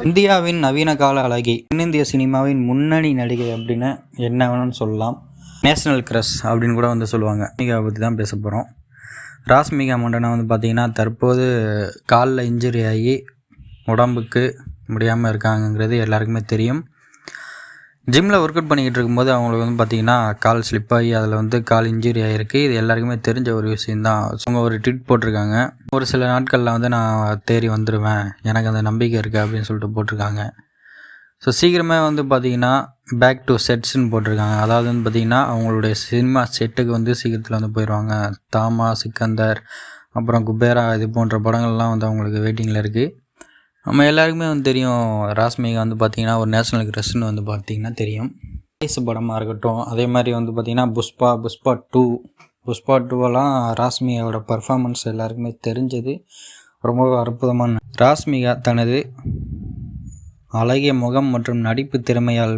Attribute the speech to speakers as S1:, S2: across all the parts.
S1: இந்தியாவின் நவீன கால அழகி, தென்னிந்திய சினிமாவின் முன்னணி நடிகை அப்படின்னு என்ன வேணும்னு சொல்லலாம். நேஷனல் கிரஷ் அப்படின்னு கூட வந்து சொல்லுவாங்க. ராஷ்மிகா பற்றி தான் பேச போகிறோம். ராஷ்மிகா மண்டனா வந்து பார்த்திங்கன்னா தற்போது காலில் இன்ஜுரி ஆகி உடம்புக்கு முடியாமல் இருக்காங்கங்கிறது எல்லாருக்குமே தெரியும். ஜிம்மில் ஒர்க் அவுட் பண்ணிக்கிட்டு இருக்கும்போது அவங்களுக்கு வந்து பார்த்திங்கன்னா கால் ஸ்லிப் ஆகி அதில் வந்து கால் இன்ஜுரி ஆகிருக்கு. இது எல்லாருக்குமே தெரிஞ்ச ஒரு விஷயந்தான். அவங்க ஒரு ட்வீட் போட்டிருக்காங்க. ஒரு சில நாட்களில் வந்து நான் தேறி வந்துடுவேன், எனக்கு அந்த நம்பிக்கை இருக்குது அப்படின்னு சொல்லிட்டு போட்டிருக்காங்க. ஸோ சீக்கிரமே வந்து பார்த்திங்கன்னா பேக் டு செட்ஸ்ன்னு போட்டிருக்காங்க. அதாவது வந்து பார்த்திங்கன்னா அவங்களுடைய சினிமா செட்டுக்கு வந்து சீக்கிரத்தில் வந்து போயிடுவாங்க. தாமா, சிக்கந்தர், அப்புறம் குபேரா இது போன்ற படங்கள்லாம் வந்து அவங்களுக்கு வெயிட்டிங்கில் இருக்குது. நம்ம எல்லாருக்குமே வந்து தெரியும், ராஷ்மிகா வந்து பார்த்திங்கன்னா ஒரு நேஷனல் கிரஷ்னு வந்து பார்த்திங்கன்னா தெரியும். வயசு படமாக இருக்கட்டும், அதே மாதிரி வந்து பார்த்திங்கன்னா புஷ்பா 2 ராஷ்மிகாவோட பர்ஃபார்மன்ஸ் எல்லாருக்குமே தெரிஞ்சது. ரொம்ப அற்புதமான ராஷ்மிகா தனது அழகிய முகம் மற்றும் நடிப்பு திறமையால்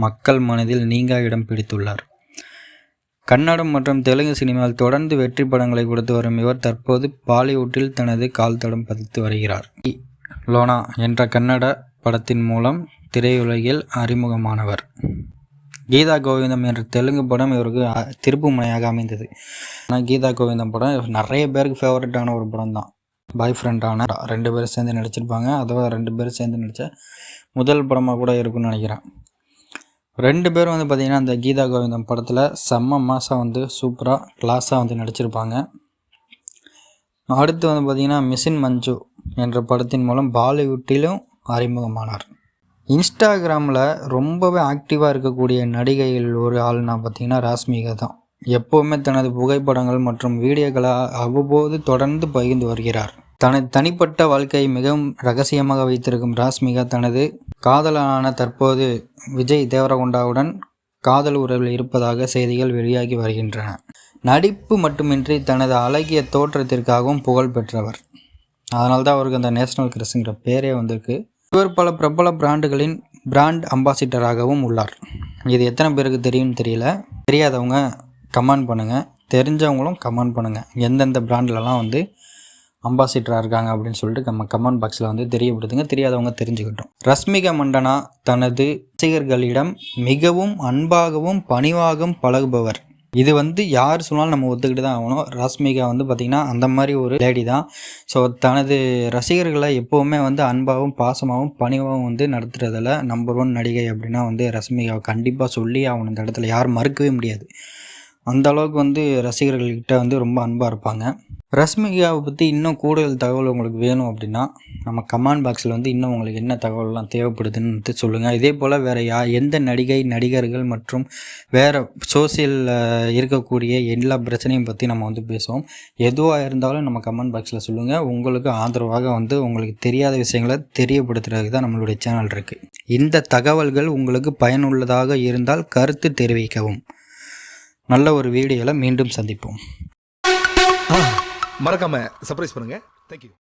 S1: மக்கள் மனதில் நீங்கா இடம் பிடித்துள்ளார். கன்னடம் மற்றும் தெலுங்கு சினிமாவில் தொடர்ந்து வெற்றி படங்களை கொடுத்து வரும் இவர் தற்போது பாலிவுட்டில் தனது கால் தடம் பதித்து வருகிறார். லோனா என்ற கன்னட படத்தின் மூலம் திரையுலகில் அறிமுகமானவர். கீதா கோவிந்தம் என்ற தெலுங்கு படம் இவருக்கு திருப்பு முனையாக அமைந்தது. ஆனால் கீதா கோவிந்தம் படம் நிறைய பேருக்கு ஃபேவரட்டான ஒரு படம் தான். பாய் ஃப்ரெண்டான 2 பேரும் சேர்ந்து நடிச்சிருப்பாங்க. அதுவும் 2 பேரும் சேர்ந்து நடித்த முதல் படமாக கூட இருக்குன்னு நினைக்கிறேன். 2 பேரும் வந்து பார்த்திங்கன்னா அந்த கீதா கோவிந்தம் படத்தில் செம்ம மாதம் வந்து சூப்பராக கிளாஸாக வந்து நடிச்சிருப்பாங்க. அடுத்து வந்து பார்த்திங்கன்னா மிஷின் மஞ்சு என்ற படத்தின் மூலம் பாலிவுட்டிலும் அறிமுகமானார். இன்ஸ்டாகிராமில் ரொம்பவே ஆக்டிவாக இருக்கக்கூடிய நடிகைகள் ஒரு ஆள்னா பார்த்திங்கன்னா ராஷ்மிகா தான். எப்போவுமே தனது புகைப்படங்கள் மற்றும் வீடியோக்களை அவ்வப்போது தொடர்ந்து பகிர்ந்து வருகிறார். தனது தனிப்பட்ட வாழ்க்கையை மிகவும் ரகசியமாக வைத்திருக்கும் ராஷ்மிகா தனது காதலனான தற்போது விஜய் தேவரகொண்டாவுடன் காதல் உறவில் இருப்பதாக செய்திகள் வெளியாகி வருகின்றன. நடிப்பு மட்டுமின்றி தனது அழகிய தோற்றத்திற்காகவும் புகழ் பெற்றவர். அதனால்தான் அவருக்கு அந்த நேஷனல் கிரஷ்ங்கிற பேரே வந்திருக்கு. இவர் பல பிரபல பிராண்டுகளின் பிராண்ட் அம்பாசிடராகவும் உள்ளார். இது எத்தனை பேருக்கு தெரியும்னு தெரியல. தெரியாதவங்க கமெண்ட் பண்ணுங்கள், தெரிஞ்சவங்களும் கமெண்ட் பண்ணுங்கள். எந்தெந்த பிராண்ட்லலாம் வந்து அம்பாசிடராக இருக்காங்க அப்படின்னு சொல்லிட்டு நம்ம கமெண்ட் பாக்ஸில் வந்து தெரியப்படுத்துங்க. தெரியாதவங்க தெரிஞ்சுக்கிட்டோம். ராஷ்மிகா மண்டனா தனது ரசிகர்களிடம் மிகவும் அன்பாகவும் பணிவாகவும் பழகுபவர். இது வந்து யார் சொன்னாலும் நம்ம ஒத்துக்கிட்டு தான் ஆகணும். ராஷ்மிகா வந்து பார்த்திங்கன்னா அந்த மாதிரி ஒரு லேடி தான். ஸோ தனது ரசிகர்களை எப்போவுமே வந்து அன்பாகவும் பாசமாகவும் பணிவாகவும் வந்து நடத்துகிறதில் நம்பர் 1 நடிகை அப்படின்னா வந்து ராஷ்மிகாவை கண்டிப்பாக சொல்லி ஆகணும். இந்த இடத்துல யாரும் மறுக்கவே முடியாது. அந்த அளவுக்கு வந்து ரசிகர்கள்கிட்ட வந்து ரொம்ப அன்பாக இருப்பாங்க. ராஷ்மிகாவை பற்றி இன்னும் கூடுதல் தகவல் உங்களுக்கு வேணும் அப்படின்னா நம்ம கமெண்ட் பாக்ஸில் வந்து இன்னும் உங்களுக்கு என்ன தகவல்லாம் தேவைப்படுதுன்னு சொல்லுங்கள். இதே போல் வேறு எந்த நடிகர்கள் மற்றும் வேறு சோசியலில் இருக்கக்கூடிய எல்லா பிரச்சனையும் பற்றி நம்ம வந்து பேசுவோம். எதுவாக இருந்தாலும் நம்ம கமெண்ட் பாக்ஸில் சொல்லுங்கள். உங்களுக்கு ஆதரவாக வந்து உங்களுக்கு தெரியாத விஷயங்களை தெரியப்படுத்துறதுக்கு தான் நம்மளுடைய சேனல் இருக்குது. இந்த தகவல்கள் உங்களுக்கு பயனுள்ளதாக இருந்தால் கருத்து தெரிவிக்கவும். நல்ல ஒரு வீடியோவில் மீண்டும் சந்திப்போம்.
S2: மறக்காம சர்ப்ரைஸ் பண்ணுங்க. தேங்க்யூ.